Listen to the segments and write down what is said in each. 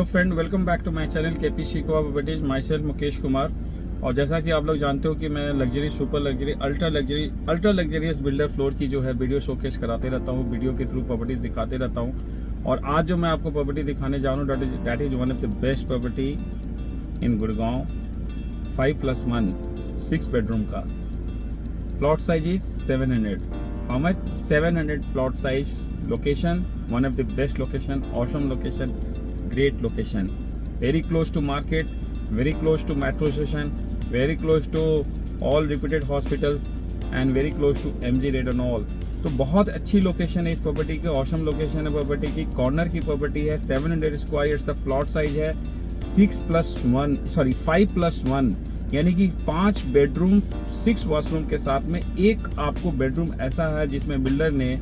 Friend, welcome back to my channel KP Shikwa properties. Myself Mukesh Kumar. और जैसा कि आप लोग जानते हो कि मैं luxury, super luxury, ultra luxurious builder floor की जो है वीडियो शोकेस कराते रहता हूँ, वीडियो के थ्रू प्रॉपर्टीज दिखाते रहता हूँ। और आज जो मैं आपको प्रॉपर्टी दिखाने जा रहा हूँ that is one of the best property in Gurgaon. 5+1 6 bedroom का plot size is 700। How much? 700 plot size. Location one of the best location, awesome location, great location, very close to market, very close to metro station, very close to all reputed hospitals and very close to MG Road and all। तो बहुत अच्छी location है इस property की, awesome location है property की, corner की property है। 700 स्क्वायर यार्ड्स का प्लॉट साइज है। 5+1 यानी कि 5 बेडरूम 6 वॉशरूम के साथ में एक आपको बेडरूम ऐसा है जिसमें बिल्डर ने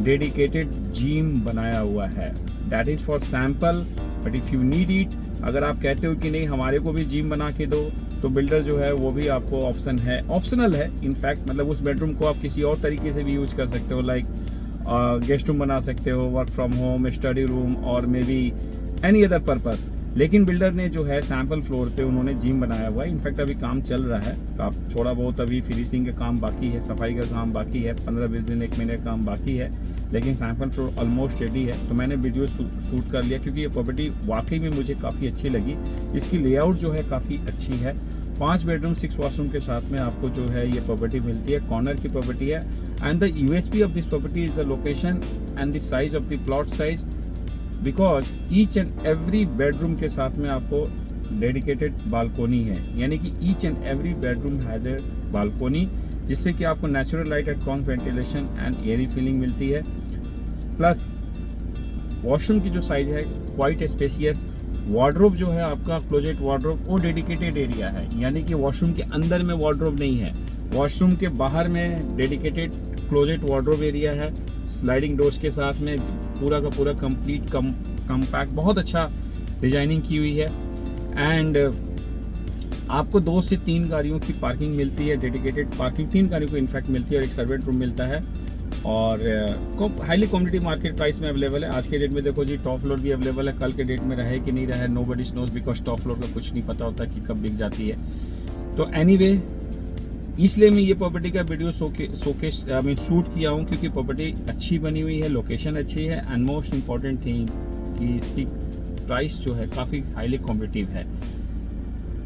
डेडिकेटेड जिम बनाया हुआ है। That is for sample, but if you need it, अगर आप कहते हो कि नहीं हमारे को भी जिम बना के दो, तो बिल्डर जो है वो भी आपको ऑप्शन है, ऑप्शनल है इनफैक्ट। मतलब उस बेडरूम को आप किसी और तरीके से भी यूज कर सकते हो, लाइक गेस्ट रूम बना सकते हो, work from home, study room और maybe any other purpose. लेकिन बिल्डर ने जो है सैंपल फ्लोर पे उन्होंने जिम बनाया हुआ है। इनफैक्ट अभी काम चल रहा है, थोड़ा बहुत अभी फिनिशिंग का काम बाकी है, सफाई का काम बाकी है, 15-20 दिन 1 महीने का काम बाकी है, लेकिन सैंपल फ्लोर ऑलमोस्ट रेडी है। तो मैंने वीडियो शूट कर लिया क्योंकि ये प्रॉपर्टी वाकई में मुझे काफ़ी अच्छी लगी। इसकी लेआउट जो है काफ़ी अच्छी है। 5 बेडरूम 6 वॉशरूम के साथ में आपको जो है ये प्रॉपर्टी मिलती है, कॉर्नर की प्रॉपर्टी है। And the USP of this property is the location and the size of the plot size, because each and every bedroom के साथ में आपको डेडिकेटेड बालकोनी है, यानी कि each and every bedroom has a balcony, जिससे कि आपको natural light and con ventilation and airy feeling मिलती है। प्लस वॉशरूम की जो साइज है क्वाइट स्पेसियस। वार्डरोब जो है आपका क्लोजेट वार्डरोब वो डेडिकेटेड एरिया है, यानी कि वॉशरूम के अंदर में वार्डरोब नहीं है, वॉशरूम के बाहर में डेडिकेटेड क्लोजेट वार्डरोब एरिया है, स्लाइडिंग डोर्स के साथ में पूरा का पूरा कंप्लीट कम्पैक्ट, बहुत अच्छा डिजाइनिंग की हुई है। एंड आपको 2 से 3 गाड़ियों की पार्किंग मिलती है, डेडिकेटेड पार्किंग 3 गाड़ियों को इनफैक्ट मिलती है, और एक सर्वेंट रूम मिलता है। और हाईली कॉम्पिटिटिव मार्केट प्राइस में अवेलेबल है। आज के डेट में देखो जी, टॉप फ्लोर भी अवेलेबल है, कल के डेट में रहे कि नहीं रहे nobody knows, because top floor का कुछ नहीं पता होता कि कब बिक जाती है। तो एनीवे, इसलिए मैं ये प्रॉपर्टी का वीडियो शूट किया हूँ क्योंकि प्रॉपर्टी अच्छी बनी हुई है, लोकेशन अच्छी है, एंड मोस्ट इम्पॉर्टेंट थिंग कि इसकी प्राइस जो है काफ़ी हाईली कॉम्पिटिटिव है।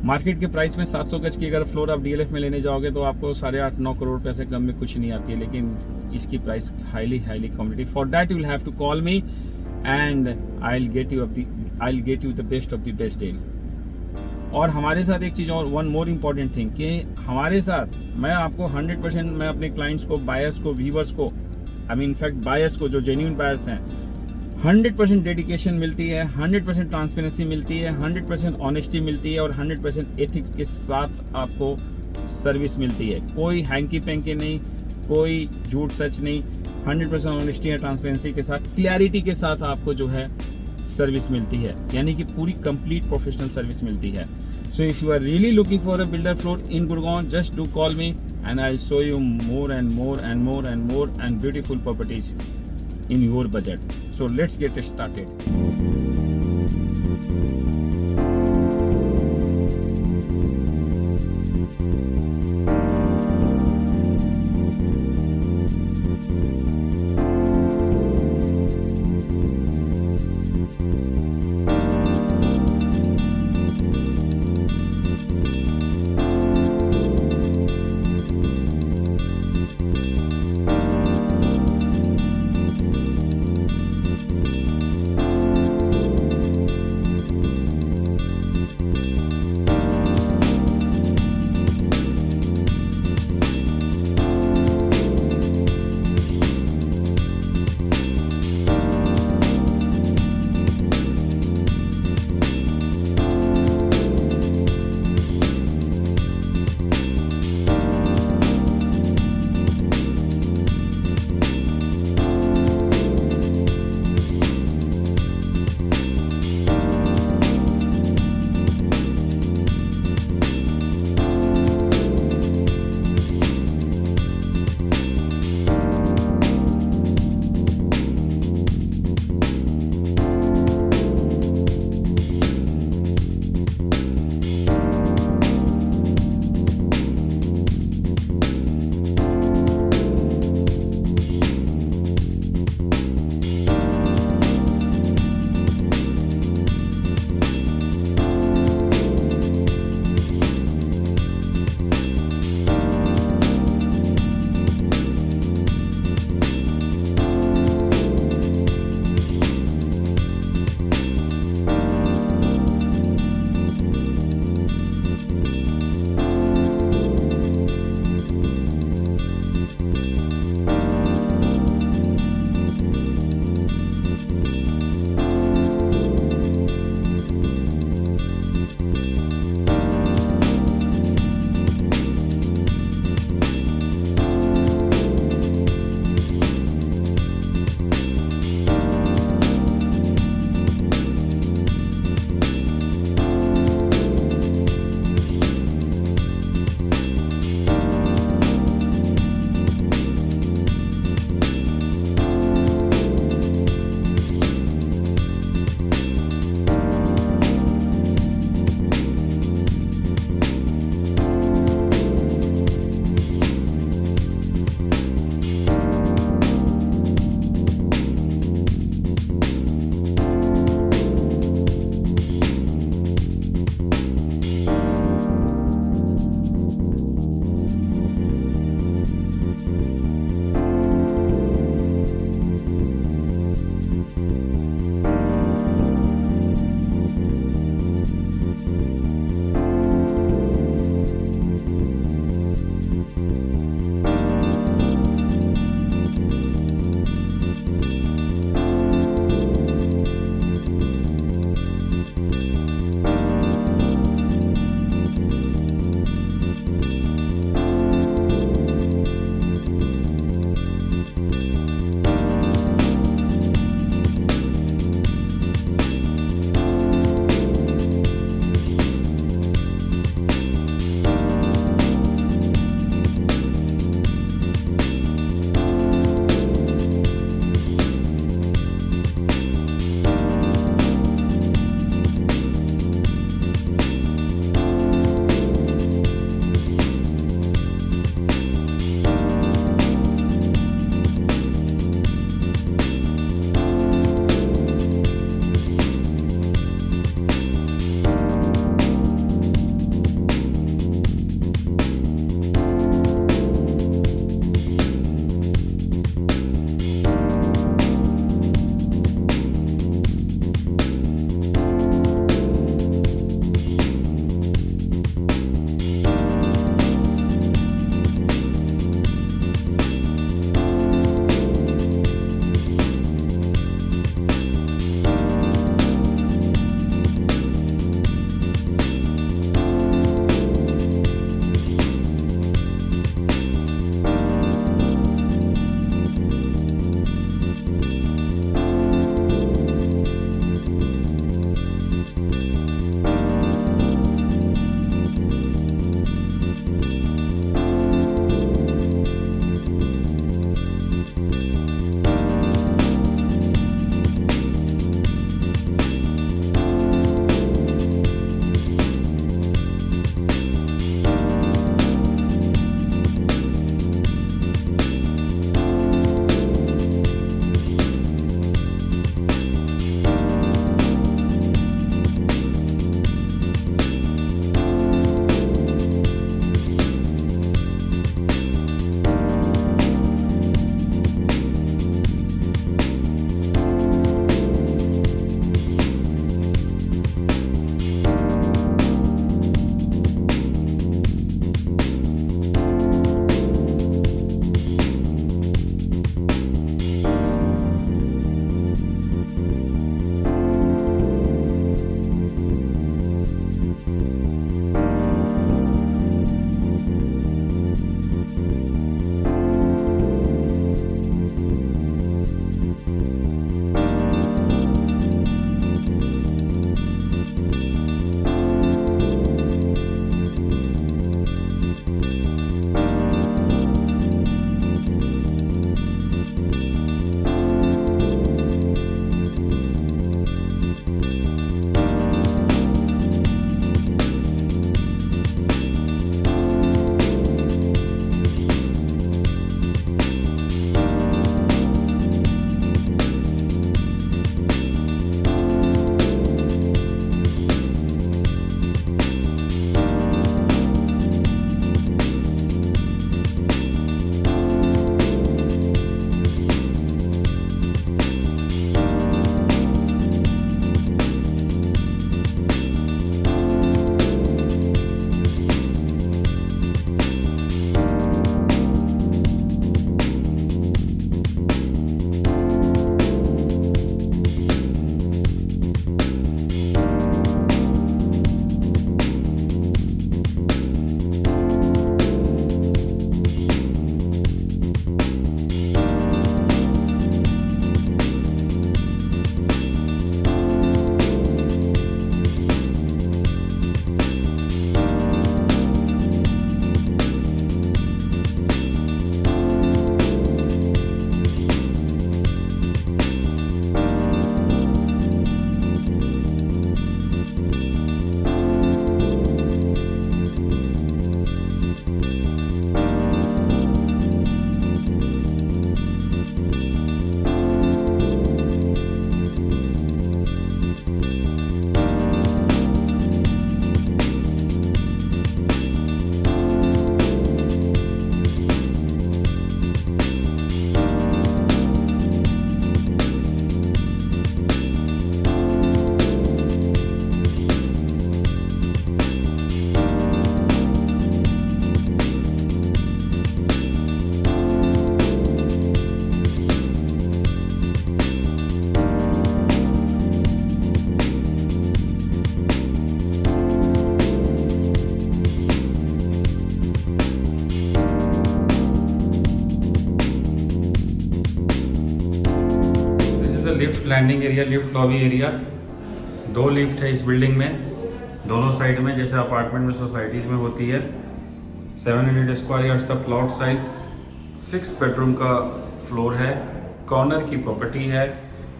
मार्केट के प्राइस में 700 गज की अगर फ्लोर आप डीएलएफ में लेने जाओगे तो आपको 8.5-9 करोड़ पैसे कम में कुछ नहीं आती है, लेकिन इसकी price highly competitive. For that you will have to call me and I will get you the best of the best deal. और हमारे साथ एक चीज़ और, वन मोर इम्पॉर्टेंट थिंग, कि हमारे साथ मैं आपको 100% मैं अपने क्लाइंट्स को, बायर्स को, व्यूवर्स को, इनफैक्ट बायर्स को जो जेन्युइन बायर्स हैं, 100% डेडिकेशन मिलती है, 100% ट्रांसपेरेंसी मिलती है, 100% ऑनेस्टी मिलती है, और 100% एथिक्स के साथ आपको सर्विस मिलती है। कोई हैंकी पैंकी नहीं, कोई झूठ सच नहीं, 100% ऑनेस्टी है, ट्रांसपेरेंसी के साथ, क्लैरिटी के साथ आपको जो है सर्विस मिलती है, यानी कि पूरी कंप्लीट प्रोफेशनल सर्विस मिलती है। So if you are really looking for a builder floor in Gurgaon, just do call me and I show you more and beautiful properties in your budget. So let's get started. The lift landing area, lift lobby area. 2 lift है इस building में, दोनों side में, जैसे apartment में societies में होती है। 700 स्क्वायर यार्ड्स का प्लॉट साइज, 6 बेडरूम का फ्लोर है, कॉर्नर की प्रॉपर्टी है,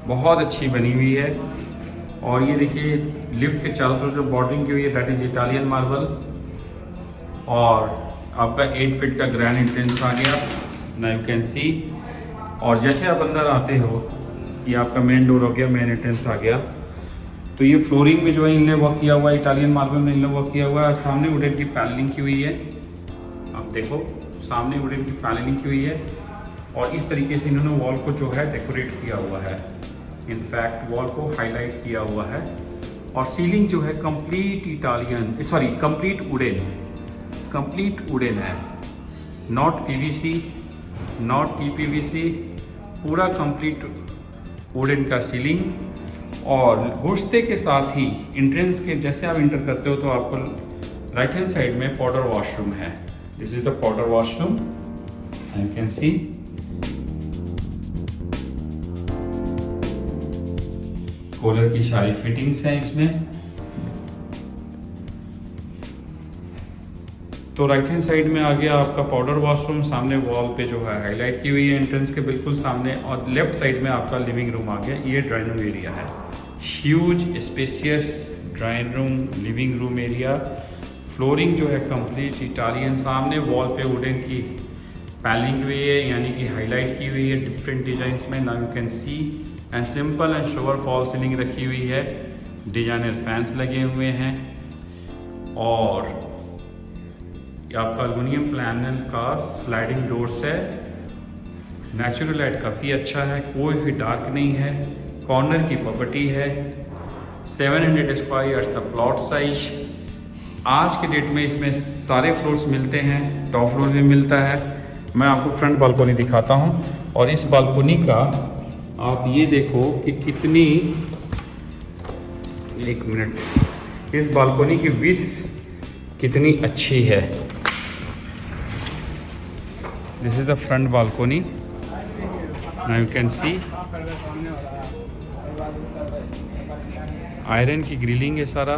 बहुत अच्छी बनी हुई है। और ये देखिए लिफ्ट के चारों तरफ जो बॉर्डरिंग की हुई है दैट इज़ इटालियन मार्बल। और आपका 8 फीट का ग्रैंड एंट्रेंस आ गया, नाउ यू कैन सी। और जैसे आप अंदर आते हो, ये आपका मेन डोर हो गया, मेन एंट्रेंस आ गया। तो ये फ्लोरिंग में जो है इनले वर्क किया हुआ है, इटालियन मार्बल में इनले वर्क किया हुआ है। सामने वुडन की पैनलिंग की हुई है, आप देखो सामने वुडन की पैनलिंग की हुई है। और इस तरीके से इन्होंने वॉल को जो है डेकोरेट किया हुआ है, इनफैक्ट वॉल को हाईलाइट किया हुआ है। और सीलिंग जो है complete Italian, sorry complete wooden है, नॉट पीवीसी, नॉट टीपीवीसी, पूरा कंप्लीट वुडन का सीलिंग। और घुसते के साथ ही एंट्रेंस के जैसे आप इंटर करते हो तो आपको राइट हैंड साइड में पाउडर वॉशरूम है। This is the powder washroom, you can C. Cooler की सारी फिटिंग्स हैं इसमें। तो राइट हैंड साइड में आ गया आपका पाउडर वॉशरूम, सामने वॉल पे जो है हाईलाइट की हुई है एंट्रेंस के बिल्कुल सामने। और लेफ्ट साइड में आपका लिविंग रूम आ गया, ये ड्राइंग रूम एरिया है, huge spacious drawing room living room area. Flooring जो है कंप्लीट इटालियन, सामने वॉल पे वुडन की पैनलिंग हुई है, यानी कि हाईलाइट की हुई है डिफरेंट डिजाइंस में, now you can see. And simple and sober fall ceiling रखी हुई है, डिजाइनर फैंस लगे हुए हैं। और आपका एल्युमिनियम पैनल का स्लाइडिंग डोर्स है, नेचुरल लाइट काफ़ी अच्छा है, कोई भी डार्क नहीं है, कॉर्नर की प्रॉपर्टी है। 700 स्क्वायर यार्ड्स का प्लॉट साइज। आज के डेट में इसमें सारे फ्लोर्स मिलते हैं, टॉप फ्लोर भी मिलता है। मैं आपको फ्रंट बालकोनी दिखाता हूँ। और इस बालकोनी का आप ये देखो कि कितनी, एक मिनट, इस बालकोनी की विड्थ कितनी अच्छी है। This is the front balcony, now you can C. Iron की ग्रिलिंग है सारा,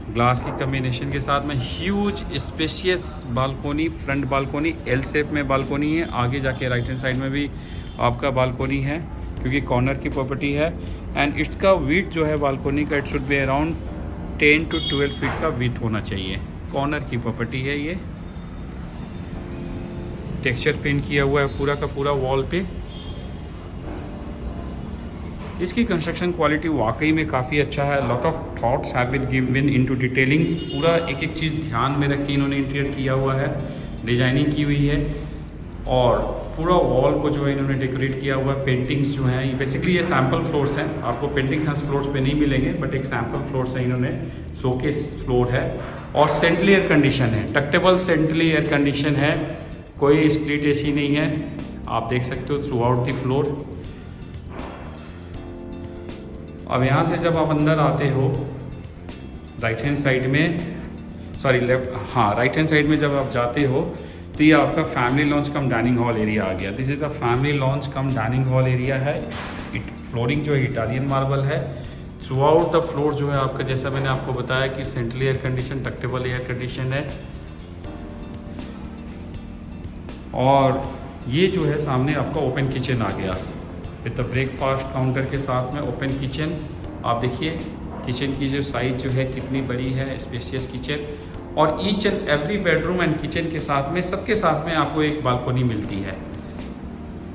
ग्लास की कम्बिनेशन के साथ में। Huge spacious balcony, front balcony L shape में बालकोनी है। आगे जाके राइट हैंड साइड में भी आपका बालकोनी है, क्योंकि कॉर्नर की प्रॉपर्टी है। एंड इसका विड्थ जो है बालकोनी का, it should be around 10 to 12 feet का विड्थ होना चाहिए। कॉर्नर की प्रॉपर्टी है ये, टेक्सचर पेंट किया हुआ है पूरा का पूरा वॉल पे। इसकी कंस्ट्रक्शन क्वालिटी वाकई में काफ़ी अच्छा है। Lot of thoughts have been given into detailings, पूरा एक एक चीज़ ध्यान में रख के इन्होंने इंटीरियर किया हुआ है, डिजाइनिंग की हुई है। और पूरा वॉल को जो है इन्होंने डेकोरेट किया हुआ है। पेंटिंग्स जो हैं, बेसिकली ये सैम्पल फ्लोर्स हैं, आपको पेंटिंग्स हंस फ्लोर्स पे नहीं मिलेंगे, बट एक सैम्पल फ्लोर्स है, इन्होंने शोकेस फ्लोर है। और सेंट्रल एयर कंडीशन है, डक्टेबल सेंट्रल एयर कंडीशन है, कोई स्प्लिट एसी नहीं है, आप देख सकते हो थ्रू आउट द फ्लोर। अब यहाँ से जब आप अंदर आते हो राइट हैंड साइड में, सॉरी लेफ्ट, हाँ राइट हैंड साइड में जब आप जाते हो तो ये आपका family lounge cum dining hall area आ गया। This is the family lounge cum dining hall area है। फ्लोरिंग जो है इटालियन मार्बल है। थ्रू आउट द फ्लोर जो है आपका, जैसा मैंने आपको बताया कि central air condition, ductable air condition है। और ये जो है सामने आपका ओपन किचन आ गया विद द ब्रेकफास्ट काउंटर के साथ में ओपन किचन। आप देखिए किचन की जो साइज जो है कितनी बड़ी है, स्पेशियस किचन। और each and every bedroom and kitchen के साथ में, सबके साथ में आपको एक बालकोनी मिलती है।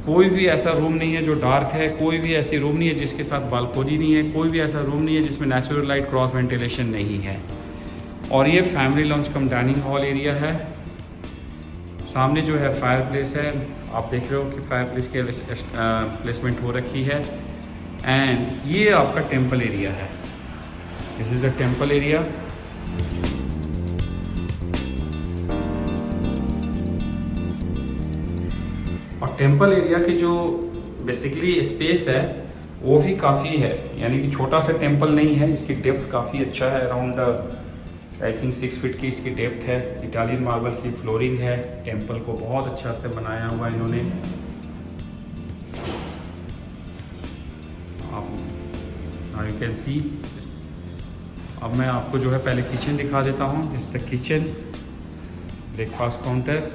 कोई भी ऐसा रूम नहीं है जो डार्क है, कोई भी ऐसी रूम नहीं है जिसके साथ बालकोनी नहीं है, कोई भी ऐसा रूम नहीं है जिसमें नेचुरल लाइट क्रॉस वेंटिलेशन नहीं है। और ये family lounge cum dining hall area है। सामने जो है फायर प्लेस है, आप देख रहे हो कि फायर प्लेस की प्लेसमेंट हो रखी है। एंड ये आपका टेम्पल एरिया है, this is the temple area. और टेम्पल एरिया की जो बेसिकली स्पेस है वो भी काफ़ी है, यानी कि छोटा सा टेम्पल नहीं है, इसकी डेप्थ काफ़ी अच्छा है, अराउंड आई थिंक 6 फीट की इसकी डेप्थ है। इटालियन मार्बल की फ्लोरिंग है, टेम्पल को बहुत अच्छा से बनाया हुआ इन्होंने। Can see. अब मैं आपको जो है पहले किचन दिखा देता हूँ। This the kitchen, breakfast counter,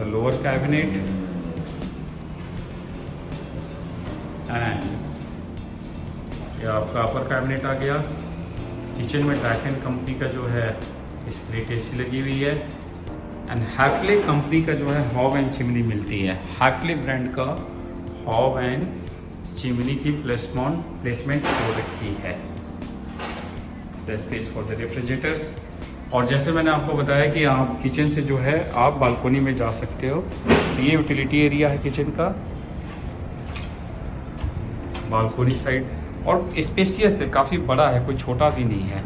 lower cabinet and ये आपका अपर कैबिनेट आ गया। किचन में डैकन कंपनी का जो है स्प्लिट एसी लगी हुई है एंड हैफले कंपनी का जो है हॉब एंड चिमनी मिलती है। हैफले ब्रांड का हॉब एंड चिमनी की प्लेसमेंट हो रखी है। Space for the refrigerators. और जैसे मैंने आपको बताया कि आप किचन से जो है आप बालकोनी में जा सकते हो। ये यूटिलिटी एरिया है किचन का, बालकोनी साइड, और स्पेसियस है, काफ़ी बड़ा है, कोई छोटा भी नहीं है।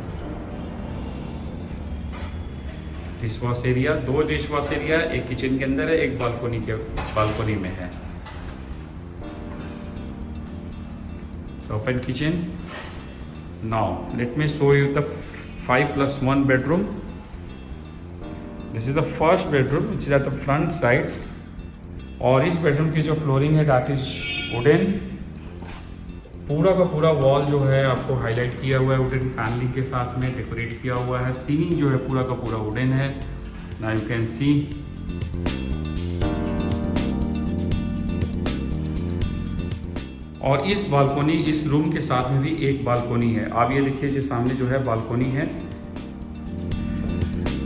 Dish wash area, 2 dish wash area, एक किचन के अंदर है, एक बालकोनी में है। Open kitchen. Now let me show you the 5+1 bedroom. This is the first bedroom which is at the front side. और इस बेडरूम की जो फ्लोरिंग है दैट इज वुडन। पूरा का पूरा वॉल जो है आपको हाईलाइट किया हुआ है वुडन पैनलिंग के साथ में, डेकोरेट किया हुआ है। सीलिंग जो है पूरा का पूरा वुडन है। नाउ यू कैन सी। और इस बालकोनी, इस रूम के साथ में भी एक बालकोनी है। आप ये देखिए जो सामने जो है बालकोनी है,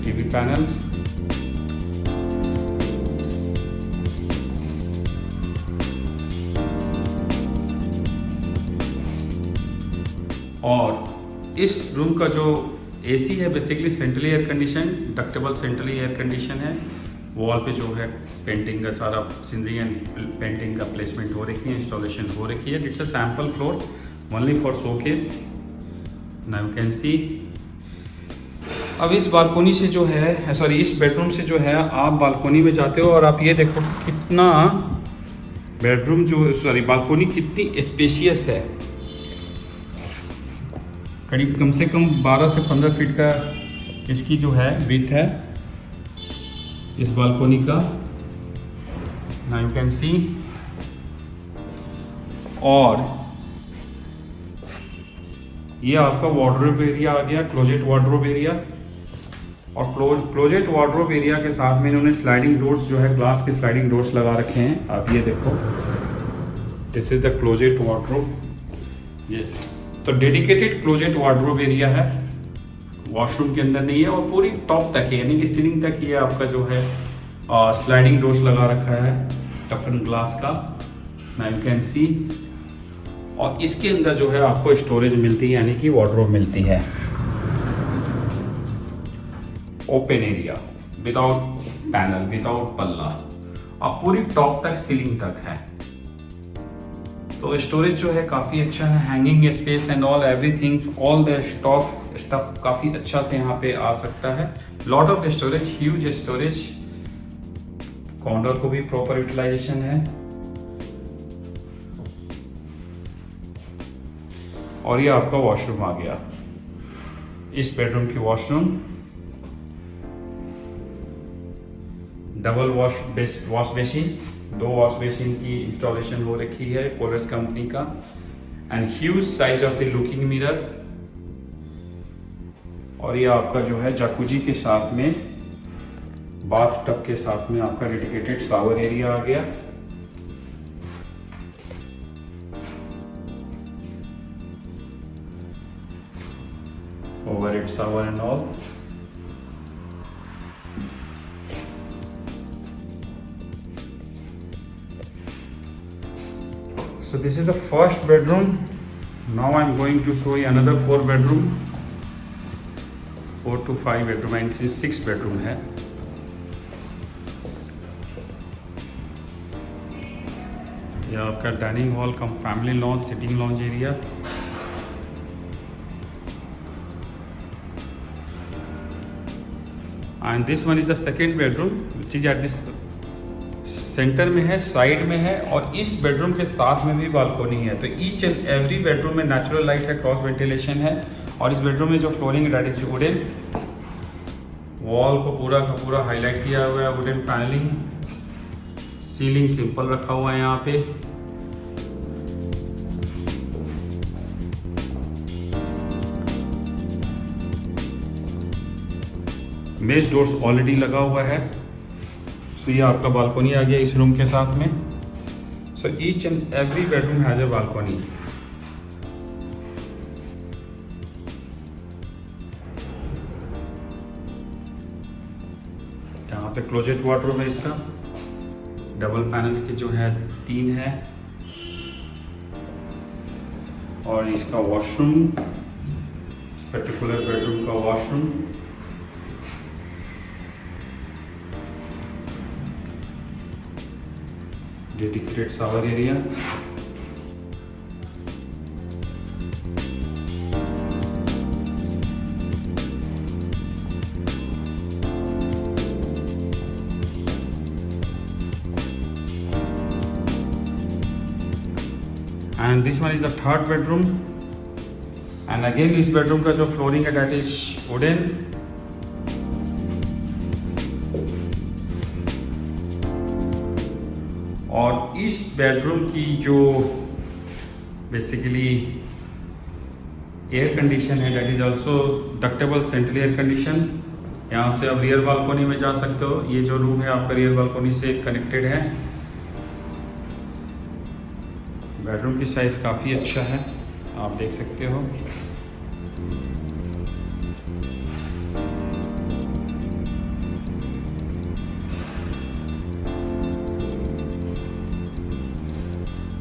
टीवी पैनल्स, और इस रूम का जो एसी है basically centrally air condition, ductable centrally air condition है। वॉल पे जो है पेंटिंग का सारा सीनरी एंड पेंटिंग का प्लेसमेंट हो रखी है, इंस्टॉलेशन हो रखी है। It's a sample floor only for showcase. Now you can सी। अब इस बालकोनी से जो है, सॉरी इस बेडरूम से जो है आप बालकोनी में जाते हो और आप ये देखो कितना बेडरूम जो, सॉरी बालकोनी कितनी स्पेशियस है। करीब कम से कम 12 से 15 फीट का इसकी जो है विड्थ है इस बालकोनी का। नाउ यू कैन सी। और ये आपका वार्डरोब एरिया आ गया, क्लोजेट वार्डरोब एरिया। और क्लोजेट वार्डरोब एरिया के साथ में इन्होंने स्लाइडिंग डोर्स जो है, ग्लास के स्लाइडिंग डोर्स लगा रखे हैं। आप ये देखो, this is the closet wardrobe. ये तो डेडिकेटेड क्लोजेट वार्डरोब एरिया है, वॉशरूम के अंदर नहीं है और पूरी टॉप तक है, यानी कि सीलिंग तक ये आपका जो है स्लाइडिंग डोर्स लगा रखा है टफन ग्लास का। नाउ यू कैन सी। और इसके अंदर जो है आपको स्टोरेज मिलती है, यानी कि वार्डरोब मिलती है। Open area without panel, without पल्ला, अब पूरी टॉप तक सीलिंग तक है। तो स्टोरेज जो है काफ़ी अच्छा है, hanging space and all everything, all the stuff काफ़ी अच्छा से यहाँ पे आ सकता है। Lot of storage, huge storage. Corner को भी प्रॉपर यूटिलाइजेशन है। और ये आपका वॉशरूम आ गया, इस बेडरूम की washroom. Double wash basin, 2 wash basin की इंस्टॉलेशन हो रखी है कोलर्स कंपनी का। And huge size of the looking mirror. और ये आपका जो है जकूजी के साथ में, बाथ टब के साथ में आपका डेडिकेटेड शावर एरिया आ गया। Overhead shower and all. So this is the first bedroom. Now I am going to show you another 4 bedroom, 4 to 5 bedroom, and this is 6 bedroom है। यह आपका dining hall come family lounge, sitting lounge area. And this one is the second bedroom, which is at this centre में है, side में है, और इस bedroom के साथ में भी बालकोनी है। तो ईच एंड एवरी बेडरूम में नेचुरल लाइट है, क्रॉस वेंटिलेशन है। और इस बेडरूम में जो फ्लोरिंग है दैट इज वुडन। वॉल को पूरा का पूरा हाईलाइट किया हुआ है, वुडन पैनलिंग। सीलिंग सिंपल रखा हुआ है यहाँ पे। मेश डोर्स ऑलरेडी लगा हुआ है। सो ये आपका बालकोनी आ गया इस रूम के साथ में। So each and every bedroom has a balcony. यहाँ पे क्लोजेट वार्डरोब है इसका, डबल पैनल्स के जो है 3 है, और इसका वॉशरूम, पर्टिकुलर बेडरूम का washroom, dedicated shower area, and this one is the third bedroom, and again इस bedroom का जो flooring है that is wooden, और इस bedroom की जो basically एयर कंडीशन है that is also ductable central air condition। यहाँ से आप रियर बालकोनी में जा सकते हो। ये जो रूम है आपका रियर बालकोनी से कनेक्टेड है। बेडरूम की साइज काफ़ी अच्छा है, आप देख सकते हो।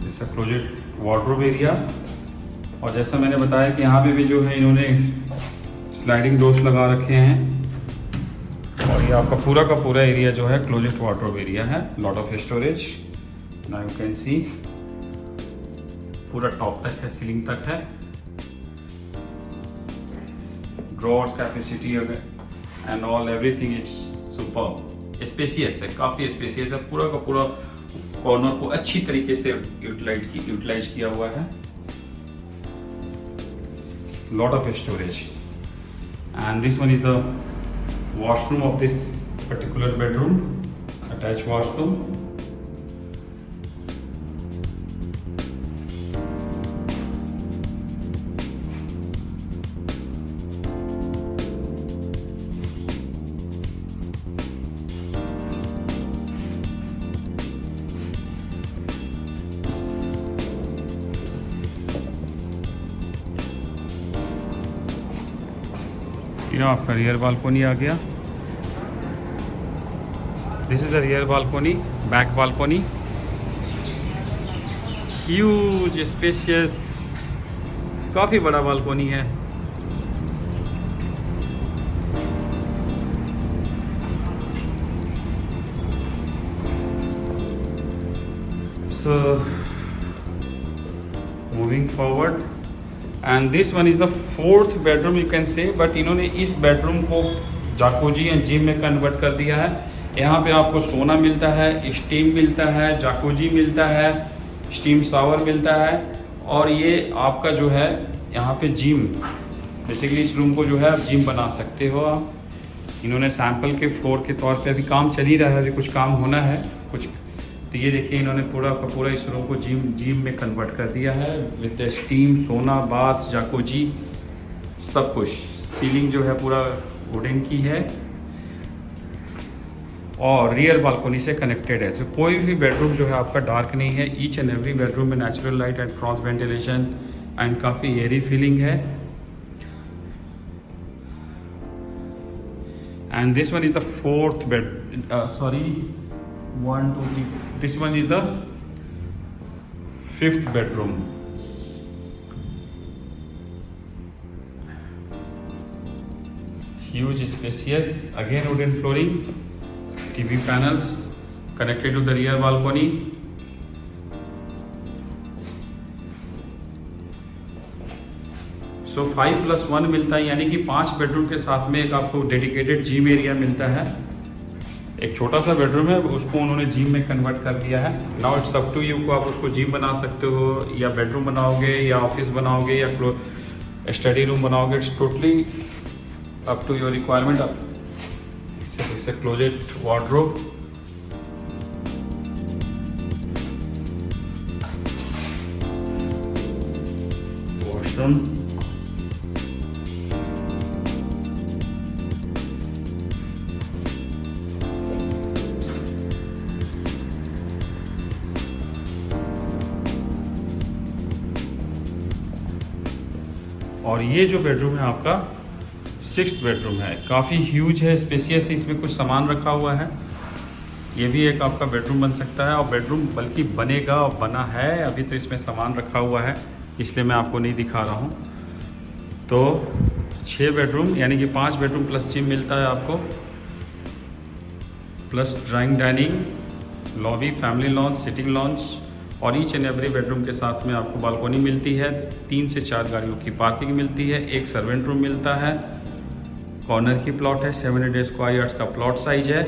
इसका क्लोजेट वार्डरोब एरिया, और जैसा मैंने बताया कि यहाँ पे भी जो है इन्होंने स्लाइडिंग डोर्स लगा रखे हैं, और ये आपका पूरा का पूरा एरिया जो है क्लोजेट वार्डरोब एरिया है। Lot of storage, now you can सी पूरा टॉप तक है, सीलिंग तक है। Drawers capacity and all everything is super spacious है, काफ़ी स्पेसियस है। पूरा का पूरा कॉर्नर को अच्छी तरीके से यूटिलाइज किया हुआ है। Lot of storage, and this one is the washroom of this particular bedroom, attach washroom. ये आपका रियर बालकोनी आ गया। This is the rear balcony, back balcony, huge spacious, काफ़ी बड़ा बालकोनी है। So moving forward, and this one is the fourth bedroom you can say, but इन्होंने इस bedroom को जाकूजी and gym में कन्वर्ट कर दिया है। यहाँ पे आपको सोना मिलता है, स्टीम मिलता है, जाकूजी मिलता है, स्टीम शावर मिलता है, और ये आपका जो है यहाँ पे जिम, बेसिकली इस रूम को जो है आप जिम बना सकते हो आप। इन्होंने सैंपल के फ्लोर के तौर पे, अभी काम चल ही रहा है, अभी कुछ काम होना है कुछ, तो ये देखिए इन्होंने पूरा का पूरा इस रूम को जिम में कन्वर्ट कर दिया है विद स्टीम, सोना, बाथ, जाकूजी, सब कुछ। सीलिंग जो है पूरा वुडन की है, और रियर बालकोनी से कनेक्टेड है। तो कोई भी बेडरूम जो है आपका डार्क नहीं है। ईच एंड एवरी बेडरूम में natural light and cross ventilation and काफ़ी एयरी फीलिंग है। And this one is the fourth bed, sorry 1 2 3, this one is the 5th bedroom। Huge spacious, again wooden flooring, TV panels connected to the rear balcony। So 5+1 मिलता है, यानी कि 5 bedroom के साथ में एक आपको डेडिकेटेड जिम एरिया मिलता है। एक छोटा सा बेडरूम है, उसको उन्होंने जिम में कन्वर्ट कर दिया है। Now it's up to you को आप उसको जिम बना सकते हो, या बेडरूम बनाओगे, या ऑफिस बनाओगे, या स्टडी रूम बनाओगे। It's totally up to your requirement. It's a closet wardrobe, washroom, और ये जो बेडरूम है आपका 6th बेडरूम है, काफ़ी ह्यूज है, स्पेशियस है, इसमें कुछ सामान रखा हुआ है। ये भी एक आपका बेडरूम बन सकता है, और बेडरूम बल्कि बनेगा और बना है, अभी तो इसमें सामान रखा हुआ है इसलिए मैं आपको नहीं दिखा रहा हूँ। तो 6 बेडरूम यानी कि 5 बेडरूम प्लस जिम मिलता है आपको, plus drawing dining, lobby, family launch, sitting launch, और ईच एंड एवरी बेडरूम के साथ में आपको बालकोनी मिलती है, 3 से 4 गाड़ियों की पार्किंग मिलती है, एक सर्वेंट रूम मिलता है, कॉर्नर की प्लॉट है, 780 स्क्वायर यार्ड्स का प्लॉट साइज है।